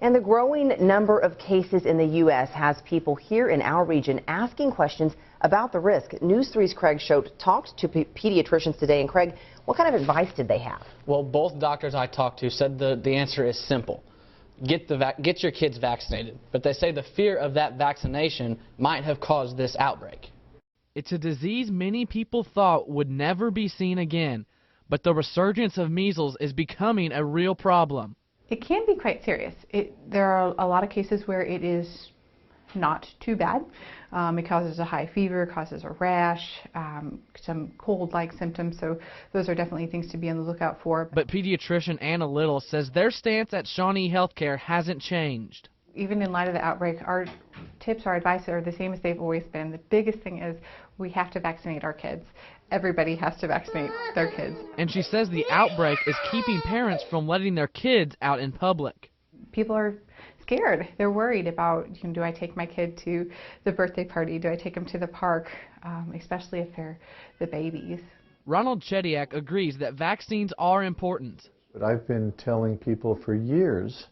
And the growing number of cases in the U.S. has people here in our region asking questions about the risk. News 3's Craig Schote talked to pediatricians today. And Craig, what kind of advice did they have? Well, both doctors I talked to said the answer is simple. Get your kids vaccinated. But they say the fear of that vaccination might have caused this outbreak. It's a disease many people thought would never be seen again, but the resurgence of measles is becoming a real problem. It can be quite serious. There are a lot of cases where it is not too bad. It causes a high fever, causes a rash, some cold-like symptoms, so those are definitely things to be on the lookout for. But pediatrician Anna Little says their stance at Shawnee Healthcare hasn't changed. Even in light of the outbreak, our tips, our advice are the same as they've always been. The biggest thing is we have to vaccinate our kids. Everybody has to vaccinate their kids. And she says the outbreak is keeping parents from letting their kids out in public. People are scared. They're worried about, do I take my kid to the birthday party? Do I take them to the park? Especially if they're the babies. Ronald Chediak agrees that vaccines are important. But I've been telling people for years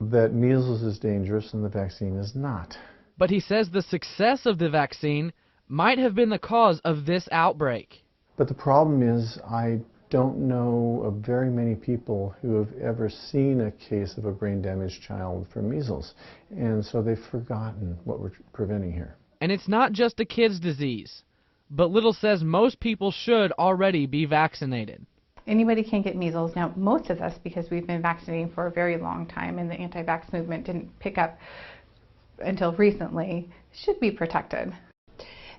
that measles is dangerous and the vaccine is not. But he says the success of the vaccine might have been the cause of this outbreak. But the problem is I don't know of very many people who have ever seen a case of a brain-damaged child from measles. And so they've forgotten what we're preventing here. And it's not just a kid's disease. But Little says most people should already be vaccinated. Anybody can get measles. Now, most of us, because we've been vaccinating for a very long time and the anti-vax movement didn't pick up until recently, should be protected.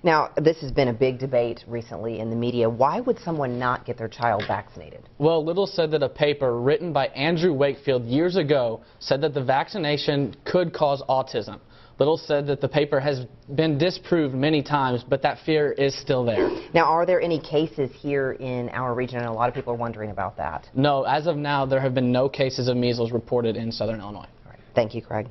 Now, this has been a big debate recently in the media. Why would someone not get their child vaccinated? Well, Little said that a paper written by Andrew Wakefield years ago said that the vaccination could cause autism. Little said that the paper has been disproved many times, but that fear is still there. Now, are there any cases here in our region? And a lot of people are wondering about that. No, as of now, there have been no cases of measles reported in southern Illinois. All right. Thank you, Craig.